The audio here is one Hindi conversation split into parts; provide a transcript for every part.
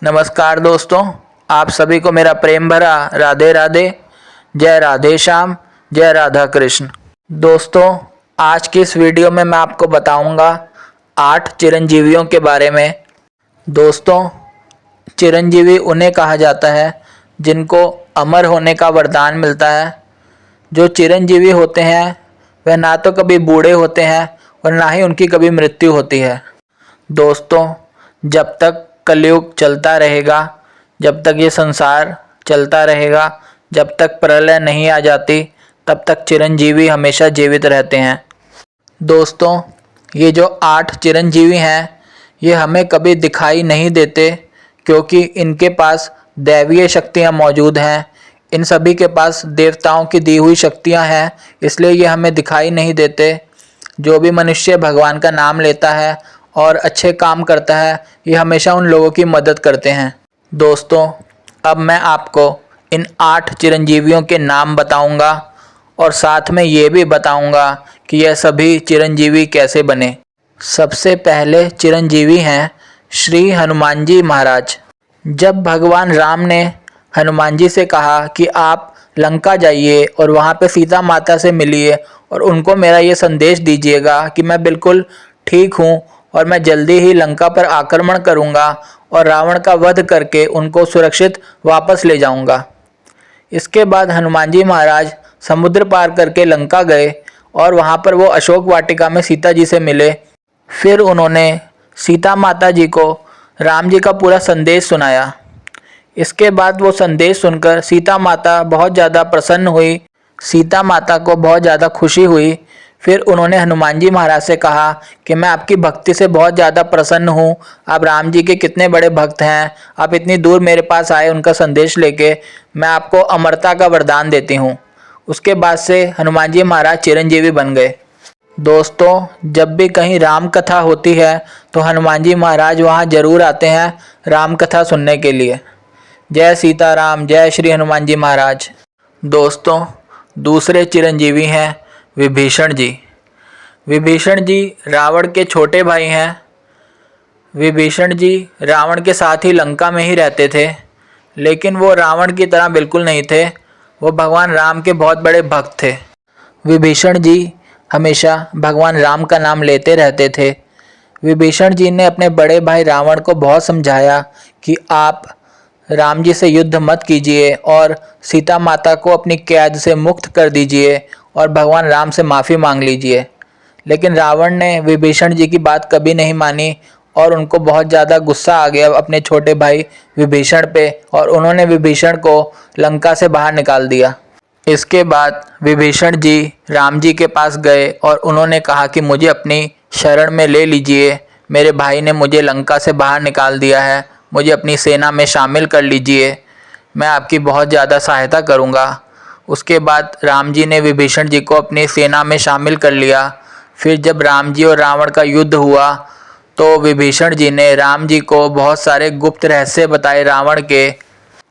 नमस्कार दोस्तों, आप सभी को मेरा प्रेम भरा राधे राधे। जय राधे श्याम, जय राधा कृष्ण। दोस्तों, आज की इस वीडियो में मैं आपको बताऊंगा 8 चिरंजीवियों के बारे में। दोस्तों, चिरंजीवी उन्हें कहा जाता है जिनको अमर होने का वरदान मिलता है। जो चिरंजीवी होते हैं वह ना तो कभी बूढ़े होते हैं और ना ही उनकी कभी मृत्यु होती है। दोस्तों, जब तक कलयुग चलता रहेगा, जब तक ये संसार चलता रहेगा, जब तक प्रलय नहीं आ जाती, तब तक चिरंजीवी हमेशा जीवित रहते हैं। दोस्तों, ये जो 8 चिरंजीवी हैं ये हमें कभी दिखाई नहीं देते क्योंकि इनके पास दैवीय शक्तियाँ मौजूद हैं। इन सभी के पास देवताओं की दी हुई शक्तियाँ हैं, इसलिए ये हमें दिखाई नहीं देते। जो भी मनुष्य भगवान का नाम लेता है और अच्छे काम करता है, ये हमेशा उन लोगों की मदद करते हैं। दोस्तों, अब मैं आपको इन 8 चिरंजीवियों के नाम बताऊंगा और साथ में ये भी बताऊंगा कि यह सभी चिरंजीवी कैसे बने। सबसे पहले चिरंजीवी हैं श्री हनुमान जी महाराज। जब भगवान राम ने हनुमान जी से कहा कि आप लंका जाइए और वहाँ पे सीता माता से मिलिए और उनको मेरा ये संदेश दीजिएगा कि मैं बिल्कुल ठीक हूँ और मैं जल्दी ही लंका पर आक्रमण करूँगा और रावण का वध करके उनको सुरक्षित वापस ले जाऊँगा। इसके बाद हनुमान जी महाराज समुद्र पार करके लंका गए और वहाँ पर वो अशोक वाटिका में सीता जी से मिले। फिर उन्होंने सीता माता जी को राम जी का पूरा संदेश सुनाया। इसके बाद वो संदेश सुनकर सीता माता बहुत ज़्यादा प्रसन्न हुई, सीता माता को बहुत ज़्यादा खुशी हुई। फिर उन्होंने हनुमान जी महाराज से कहा कि मैं आपकी भक्ति से बहुत ज़्यादा प्रसन्न हूँ, आप राम जी के कितने बड़े भक्त हैं, आप इतनी दूर मेरे पास आए उनका संदेश लेके, मैं आपको अमरता का वरदान देती हूँ। उसके बाद से हनुमान जी महाराज चिरंजीवी बन गए। दोस्तों, जब भी कहीं राम कथा होती है तो हनुमान जी महाराज वहाँ ज़रूर आते हैं राम कथा सुनने के लिए। जय सीताराम, जय श्री हनुमान जी महाराज। दोस्तों, दूसरे चिरंजीवी हैं विभीषण जी। विभीषण जी रावण के छोटे भाई हैं। विभीषण जी रावण के साथ ही लंका में ही रहते थे, लेकिन वो रावण की तरह बिल्कुल नहीं थे, वो भगवान राम के बहुत बड़े भक्त थे। विभीषण जी हमेशा भगवान राम का नाम लेते रहते थे। विभीषण जी ने अपने बड़े भाई रावण को बहुत समझाया कि आप राम जी से युद्ध मत कीजिए और सीता माता को अपनी कैद से मुक्त कर दीजिए और भगवान राम से माफ़ी मांग लीजिए। लेकिन रावण ने विभीषण जी की बात कभी नहीं मानी और उनको बहुत ज़्यादा गुस्सा आ गया अपने छोटे भाई विभीषण पे और उन्होंने विभीषण को लंका से बाहर निकाल दिया। इसके बाद विभीषण जी राम जी के पास गए और उन्होंने कहा कि मुझे अपनी शरण में ले लीजिए, मेरे भाई ने मुझे लंका से बाहर निकाल दिया है, मुझे अपनी सेना में शामिल कर लीजिए, मैं आपकी बहुत ज़्यादा सहायता करूँगा। उसके बाद राम जी ने विभीषण जी को अपनी सेना में शामिल कर लिया। फिर जब राम जी और रावण का युद्ध हुआ तो विभीषण जी ने राम जी को बहुत सारे गुप्त रहस्य बताए रावण के।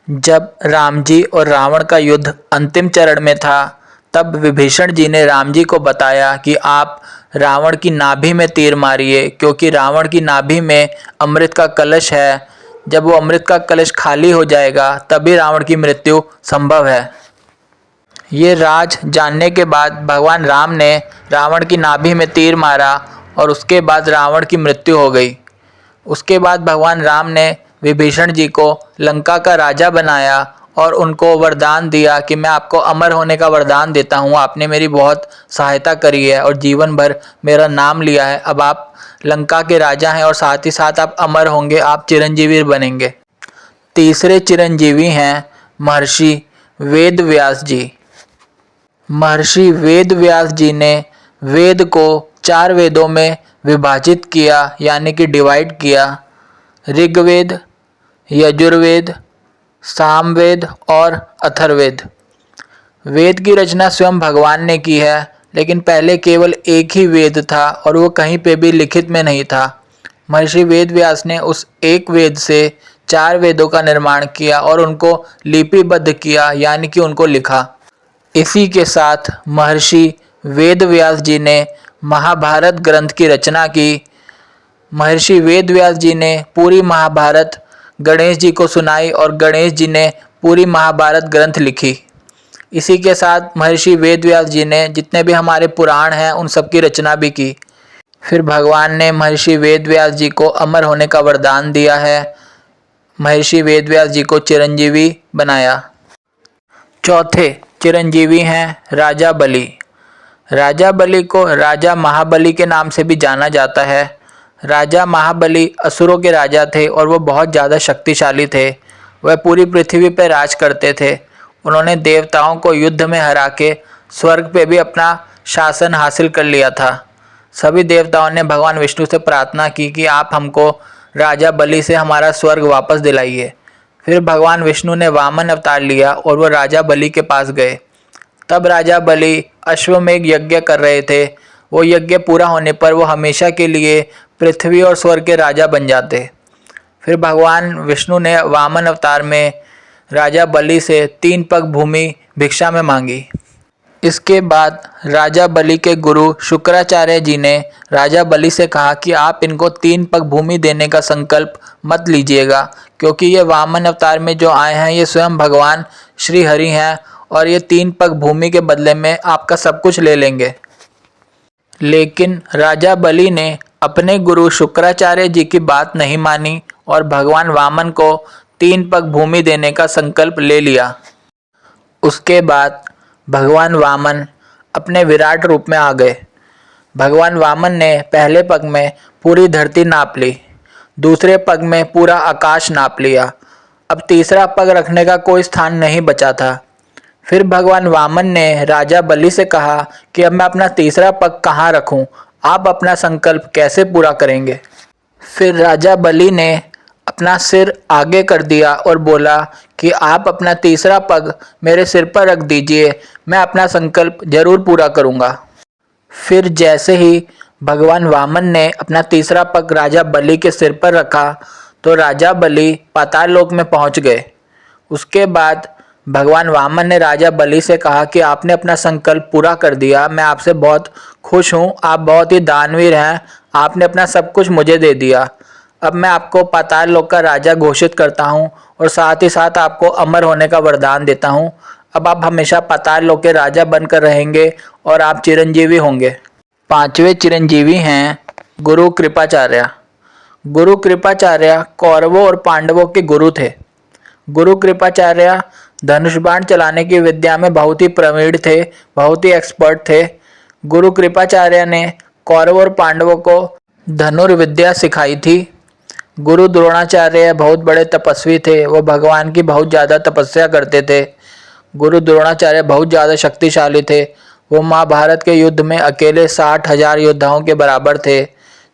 जब राम जी और रावण का युद्ध अंतिम चरण में था तब विभीषण जी ने राम जी को बताया कि आप रावण की नाभि में तीर मारिए, क्योंकि रावण की नाभि में अमृत का कलश है। जब वो अमृत का कलश खाली हो जाएगा तभी रावण की मृत्यु संभव है। ये राज जानने के बाद भगवान राम ने रावण की नाभि में तीर मारा और उसके बाद रावण की मृत्यु हो गई। उसके बाद भगवान राम ने विभीषण जी को लंका का राजा बनाया और उनको वरदान दिया कि मैं आपको अमर होने का वरदान देता हूँ, आपने मेरी बहुत सहायता करी है और जीवन भर मेरा नाम लिया है, अब आप लंका के राजा हैं और साथ ही साथ आप अमर होंगे, आप चिरंजीवी बनेंगे। तीसरे चिरंजीवी हैं महर्षि वेद व्यास जी। महर्षि वेद व्यास जी ने वेद को 4 वेदों में विभाजित किया, यानी कि डिवाइड किया। ऋग्वेद, यजुर्वेद, सामवेद और अथर्ववेद। वेद की रचना स्वयं भगवान ने की है, लेकिन पहले केवल एक ही वेद था और वो कहीं पे भी लिखित में नहीं था। महर्षि वेद व्यास ने उस एक वेद से 4 वेदों का निर्माण किया और उनको लिपिबद्ध किया, यानी कि उनको लिखा। इसी के साथ महर्षि वेद व्यास जी ने महाभारत ग्रंथ की रचना की। महर्षि वेद व्यास जी ने पूरी महाभारत गणेश जी को सुनाई और गणेश जी ने पूरी महाभारत ग्रंथ लिखी। इसी के साथ महर्षि वेदव्यास जी ने जितने भी हमारे पुराण हैं उन सब की रचना भी की। फिर भगवान ने महर्षि वेदव्यास जी को अमर होने का वरदान दिया है। महर्षि वेदव्यास जी को चिरंजीवी बनाया। चौथे चिरंजीवी हैं राजा बलि। राजा बलि को राजा महाबली के नाम से भी जाना जाता है। राजा महाबली असुरों के राजा थे और वो बहुत ज़्यादा शक्तिशाली थे। वह पूरी पृथ्वी पर राज करते थे। उन्होंने देवताओं को युद्ध में हरा के स्वर्ग पे भी अपना शासन हासिल कर लिया था। सभी देवताओं ने भगवान विष्णु से प्रार्थना की कि आप हमको राजा बलि से हमारा स्वर्ग वापस दिलाइए। फिर भगवान विष्णु ने वामन अवतार लिया और वो राजा बलि के पास गए। तब राजा बलि अश्वमेध यज्ञ कर रहे थे। वो यज्ञ पूरा होने पर वो हमेशा के लिए पृथ्वी और स्वर्ग के राजा बन जाते। फिर भगवान विष्णु ने वामन अवतार में राजा बलि से 3 पग भूमि भिक्षा में मांगी। इसके बाद राजा बलि के गुरु शुक्राचार्य जी ने राजा बलि से कहा कि आप इनको 3 पग भूमि देने का संकल्प मत लीजिएगा, क्योंकि ये वामन अवतार में जो आए हैं ये स्वयं भगवान श्री हरि हैं और ये 3 पग भूमि के बदले में आपका सब कुछ ले लेंगे। लेकिन राजा बलि ने अपने गुरु शुक्राचार्य जी की बात नहीं मानी और भगवान वामन को 3 पग भूमि देने का संकल्प ले लिया। उसके बाद भगवान वामन अपने विराट रूप में आ गए। भगवान वामन ने पहले पग में पूरी धरती नाप ली, दूसरे पग में पूरा आकाश नाप लिया। अब तीसरा पग रखने का कोई स्थान नहीं बचा था। फिर भगवान वामन ने राजा बलि से कहा कि अब मैं अपना तीसरा पग कहाँ रखूं? आप अपना संकल्प कैसे पूरा करेंगे? फिर राजा बलि ने अपना सिर आगे कर दिया और बोला कि आप अपना तीसरा पग मेरे सिर पर रख दीजिए, मैं अपना संकल्प जरूर पूरा करूंगा। फिर जैसे ही भगवान वामन ने अपना तीसरा पग राजा बलि के सिर पर रखा तो राजा बलि पाताल लोक में पहुंच गए। उसके बाद भगवान वामन ने राजा बलि से कहा कि आपने अपना संकल्प पूरा कर दिया, मैं आपसे बहुत खुश हूँ, आप बहुत ही दानवीर हैं, आपने अपना सब कुछ मुझे दे दिया। अब मैं आपको पाताल लोक का राजा घोषित करता हूँ और साथ ही साथ आपको अमर होने का वरदान देता हूँ। अब आप हमेशा पाताल लोक के राजा बनकर रहेंगे और आप चिरंजीवी होंगे। 5वें चिरंजीवी हैं गुरु कृपाचार्य। गुरु कृपाचार्य कौरवों और पांडवों के गुरु थे। गुरु कृपाचार्य धनुष बाण चलाने की विद्या में बहुत ही प्रवीण थे, बहुत ही एक्सपर्ट थे। गुरु कृपाचार्य ने कौरवों और पांडवों को धनुर्विद्या सिखाई थी। गुरु द्रोणाचार्य बहुत बड़े तपस्वी थे, वो भगवान की बहुत ज़्यादा तपस्या करते थे। गुरु द्रोणाचार्य बहुत ज़्यादा शक्तिशाली थे। वो महाभारत के युद्ध में अकेले 60,000 योद्धाओं के बराबर थे।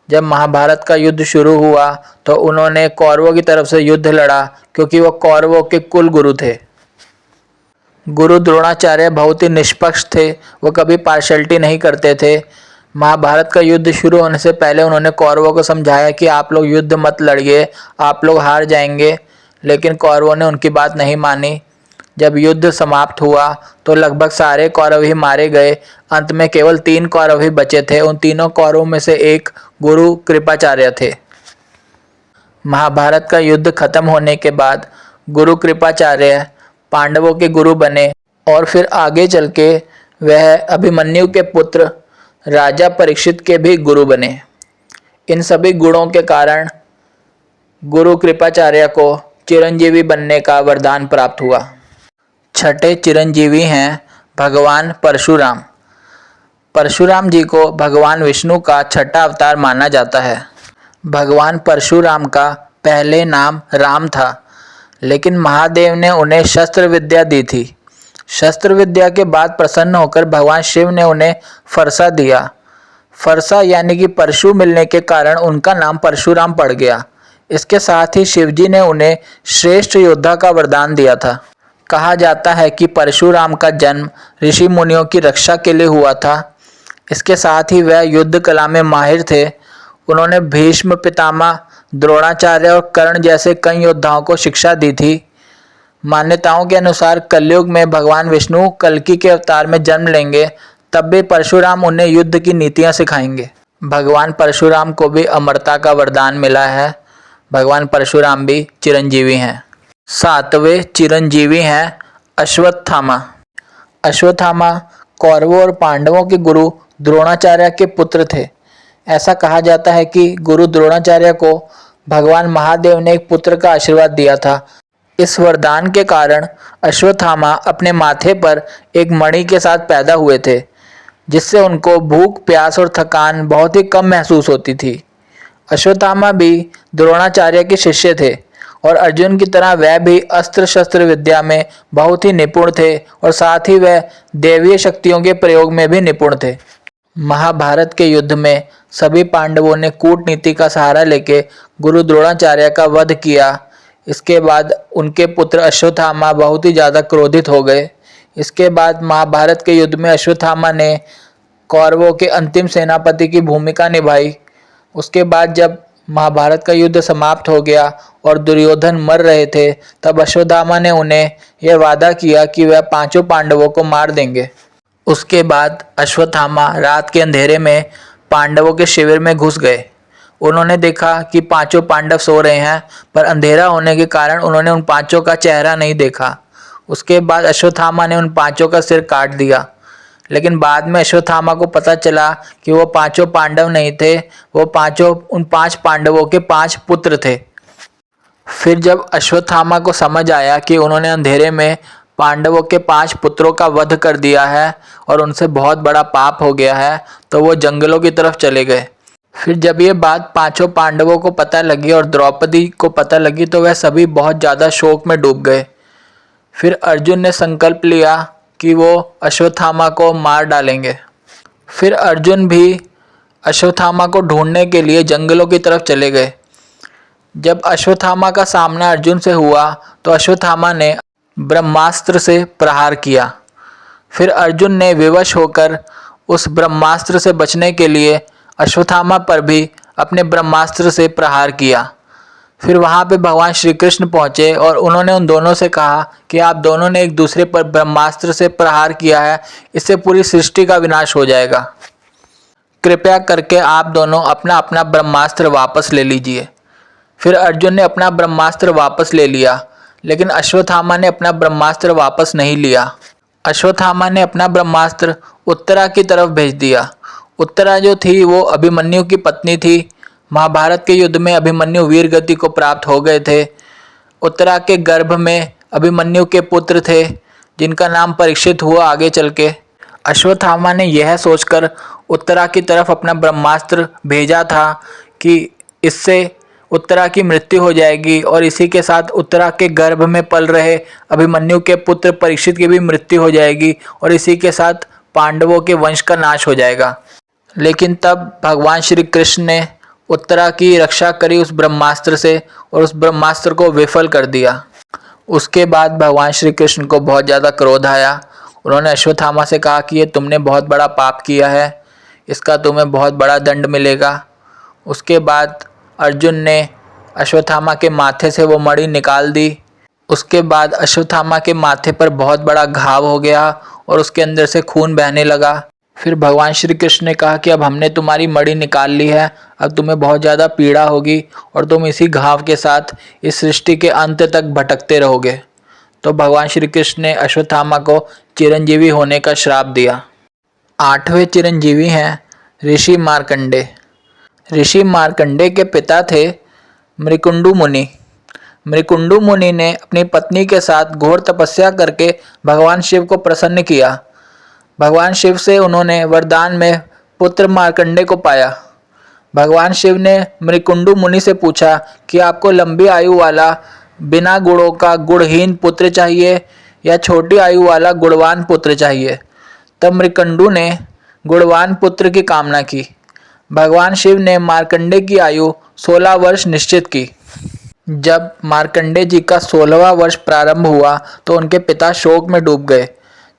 जब महाभारत का युद्ध शुरू हुआ तो उन्होंने कौरवों की तरफ से युद्ध लड़ा, क्योंकि वो कौरवों के कुल गुरु थे। गुरु द्रोणाचार्य बहुत ही निष्पक्ष थे, वो कभी पार्शलिटी नहीं करते थे। महाभारत का युद्ध शुरू होने से पहले उन्होंने कौरवों को समझाया कि आप लोग युद्ध मत लड़िए, आप लोग हार जाएंगे, लेकिन कौरवों ने उनकी बात नहीं मानी। जब युद्ध समाप्त हुआ तो लगभग सारे कौरव ही मारे गए। अंत में केवल 3 कौरव ही बचे थे। उन तीनों कौरवों में से एक गुरु कृपाचार्य थे। महाभारत का युद्ध खत्म होने के बाद गुरु कृपाचार्य पांडवों के गुरु बने और फिर आगे चल के वह अभिमन्यु के पुत्र राजा परीक्षित के भी गुरु बने। इन सभी गुणों के कारण गुरु कृपाचार्य को चिरंजीवी बनने का वरदान प्राप्त हुआ। 6ठे चिरंजीवी हैं भगवान परशुराम। परशुराम जी को भगवान विष्णु का 6ठा अवतार माना जाता है। भगवान परशुराम का पहले नाम राम था, लेकिन महादेव ने उन्हें शस्त्र विद्या दी थी। शस्त्र विद्या के बाद प्रसन्न होकर भगवान शिव ने उन्हें फरसा दिया। फरसा यानी कि परशु मिलने के कारण उनका नाम परशुराम पड़ गया। इसके साथ ही शिवजी ने उन्हें श्रेष्ठ योद्धा का वरदान दिया था। कहा जाता है कि परशुराम का जन्म ऋषि मुनियों की रक्षा के लिए हुआ था। इसके साथ ही वह युद्ध कला में माहिर थे। उन्होंने भीष्म पितामह, द्रोणाचार्य और कर्ण जैसे कई योद्धाओं को शिक्षा दी थी। मान्यताओं के अनुसार कलयुग में भगवान विष्णु कल्कि के अवतार में जन्म लेंगे, तब भी परशुराम उन्हें युद्ध की नीतियां सिखाएंगे। भगवान परशुराम को भी अमरता का वरदान मिला है। भगवान परशुराम भी चिरंजीवी हैं। सातवें चिरंजीवी हैं अश्वत्थामा। अश्वत्थामा कौरवों और पांडवों के गुरु द्रोणाचार्य के पुत्र थे। ऐसा कहा जाता है कि गुरु द्रोणाचार्य को भगवान महादेव ने एक पुत्र का आशीर्वाद दिया था। इस वरदान के कारण अश्वत्थामा अपने माथे पर एक मणि के साथ पैदा हुए थे, जिससे उनको भूख, प्यास और थकान बहुत ही कम महसूस होती थी। अश्वत्थामा भी द्रोणाचार्य के शिष्य थे और अर्जुन की तरह वह भी अस्त्र शस्त्र विद्या में बहुत ही निपुण थे और साथ ही वह दैवीय शक्तियों के प्रयोग में भी निपुण थे। महाभारत के युद्ध में सभी पांडवों ने कूटनीति का सहारा लेके गुरु द्रोणाचार्य का वध किया। इसके बाद उनके पुत्र अश्वत्थामा बहुत ही ज़्यादा क्रोधित हो गए। इसके बाद महाभारत के युद्ध में अश्वत्थामा ने कौरवों के अंतिम सेनापति की भूमिका निभाई। उसके बाद जब महाभारत का युद्ध समाप्त हो गया और दुर्योधन मर रहे थे, तब अश्वत्थामा ने उन्हें यह वादा किया कि वह पांचों पांडवों को मार देंगे। उसके बाद अश्वत्थामा रात के अंधेरे में पांडवों के शिविर में घुस गए। उन्होंने देखा कि पांचों पांडव सो रहे हैं, पर अंधेरा होने के कारण उन्होंने उन पांचों का चेहरा नहीं देखा। उसके बाद अश्वत्थामा ने उन पांचों का सिर काट दिया, लेकिन बाद में अश्वत्थामा को पता चला कि वो पांचों पांडव नहीं थे, वो पांचों उन पांच पांडवों के पांच पुत्र थे। फिर जब अश्वत्थामा को समझ आया कि उन्होंने अंधेरे में पांडवों के पांच पुत्रों का वध कर दिया है और उनसे बहुत बड़ा पाप हो गया है, तो वो जंगलों की तरफ चले गए। फिर जब ये बात पांचों पांडवों को पता लगी और द्रौपदी को पता लगी, तो वह सभी बहुत ज़्यादा शोक में डूब गए। फिर अर्जुन ने संकल्प लिया कि वो अश्वत्थामा को मार डालेंगे। फिर अर्जुन भी अश्वत्थामा को ढूंढने के लिए जंगलों की तरफ चले गए। जब अश्वत्थामा का सामना अर्जुन से हुआ, तो अश्वत्थामा ने ब्रह्मास्त्र से प्रहार किया। फिर अर्जुन ने विवश होकर उस ब्रह्मास्त्र से बचने के लिए अश्वत्थामा पर भी अपने ब्रह्मास्त्र से प्रहार किया। फिर वहाँ पे भगवान श्री कृष्ण पहुँचे और उन्होंने उन दोनों से कहा कि आप दोनों ने एक दूसरे पर ब्रह्मास्त्र से प्रहार किया है, इससे पूरी सृष्टि का विनाश हो जाएगा। कृपया करके आप दोनों अपना अपना ब्रह्मास्त्र वापस ले लीजिए। फिर अर्जुन ने अपना ब्रह्मास्त्र वापस ले लिया, लेकिन अश्वत्थामा ने अपना ब्रह्मास्त्र वापस नहीं लिया। अश्वत्थामा ने अपना ब्रह्मास्त्र उत्तरा की तरफ भेज दिया। उत्तरा जो थी वो अभिमन्यु की पत्नी थी। महाभारत के युद्ध में अभिमन्यु वीर गति को प्राप्त हो गए थे। उत्तरा के गर्भ में अभिमन्यु के पुत्र थे, जिनका नाम परीक्षित हुआ आगे चल के। अश्वत्थामा ने यह सोचकर उत्तरा की तरफ अपना ब्रह्मास्त्र भेजा था कि इससे उत्तरा की मृत्यु हो जाएगी और इसी के साथ उत्तरा के गर्भ में पल रहे अभिमन्यु के पुत्र परीक्षित की भी मृत्यु हो जाएगी और इसी के साथ पांडवों के वंश का नाश हो जाएगा। लेकिन तब भगवान श्री कृष्ण ने उत्तरा की रक्षा करी उस ब्रह्मास्त्र से और उस ब्रह्मास्त्र को विफल कर दिया। उसके बाद भगवान श्री कृष्ण को बहुत ज़्यादा क्रोध आया। उन्होंने अश्वत्थामा से कहा कि ये तुमने बहुत बड़ा पाप किया है, इसका तुम्हें बहुत बड़ा दंड मिलेगा। उसके बाद अर्जुन ने अश्वत्थामा के माथे से वो मणि निकाल दी। उसके बाद अश्वत्थामा के माथे पर बहुत बड़ा घाव हो गया और उसके अंदर से खून बहने लगा। फिर भगवान श्री कृष्ण ने कहा कि अब हमने तुम्हारी मणि निकाल ली है, अब तुम्हें बहुत ज़्यादा पीड़ा होगी और तुम इसी घाव के साथ इस सृष्टि के अंत तक भटकते रहोगे। तो भगवान श्री कृष्ण ने अश्वत्थामा को चिरंजीवी होने का श्राप दिया। आठवें चिरंजीवी हैं ऋषि मार्कंडे। ऋषि मार्कंडे के पिता थे मृकुंडु मुनि। मृकुंडु मुनि ने अपनी पत्नी के साथ घोर तपस्या करके भगवान शिव को प्रसन्न किया। भगवान शिव से उन्होंने वरदान में पुत्र मार्कंडे को पाया। भगवान शिव ने मृकुंडु मुनि से पूछा कि आपको लंबी आयु वाला बिना गुणों का गुणहीन पुत्र चाहिए या छोटी आयु वाला गुणवान पुत्र चाहिए। तब मृकुंडु ने गुणवान पुत्र की कामना की। भगवान शिव ने मार्कंडे की आयु 16 वर्ष निश्चित की। जब मार्कंडे जी का 16वां वर्ष प्रारंभ हुआ तो उनके पिता शोक में डूब गए।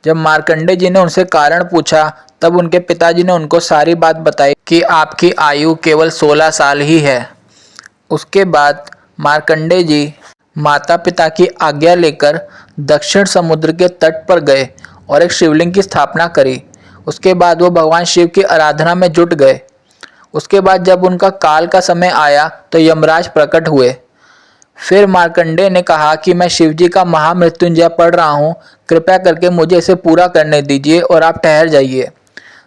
जब मार्कंडे जी ने उनसे कारण पूछा, तब उनके पिताजी ने उनको सारी बात बताई कि आपकी आयु केवल 16 साल ही है। उसके बाद मार्कंडे जी माता पिता की आज्ञा लेकर दक्षिण समुद्र के तट पर गए और एक शिवलिंग की स्थापना करी। उसके बाद वो भगवान शिव की आराधना में जुट गए। उसके बाद जब उनका काल का समय आया तो यमराज प्रकट हुए। फिर मार्कंडेय ने कहा कि मैं शिवजी का महामृत्युंजय पढ़ रहा हूँ, कृपया करके मुझे इसे पूरा करने दीजिए और आप ठहर जाइए।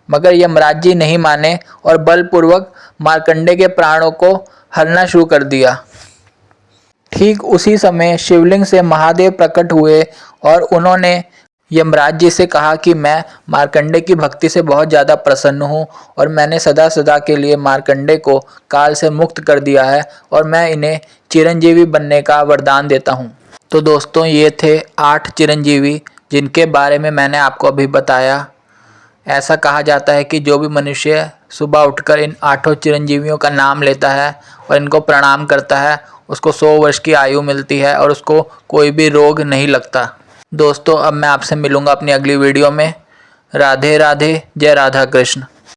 मगर यमराज जी नहीं माने और बलपूर्वक मार्कंडेय के प्राणों को हरना शुरू कर दिया। ठीक उसी समय शिवलिंग से महादेव प्रकट हुए और उन्होंने यमराज जी से कहा कि मैं मार्कंडेय की भक्ति से बहुत ज़्यादा प्रसन्न हूँ और मैंने सदा सदा के लिए मार्कंडेय को काल से मुक्त कर दिया है और मैं इन्हें चिरंजीवी बनने का वरदान देता हूँ। तो दोस्तों, ये थे 8 चिरंजीवी जिनके बारे में मैंने आपको अभी बताया। ऐसा कहा जाता है कि जो भी मनुष्य सुबह उठकर इन 8 चिरंजीवियों का नाम लेता है और इनको प्रणाम करता है, उसको 100 वर्ष की आयु मिलती है और उसको कोई भी रोग नहीं लगता। दोस्तों, अब मैं आपसे मिलूँगा अपनी अगली वीडियो में। राधे राधे, जय राधा कृष्ण।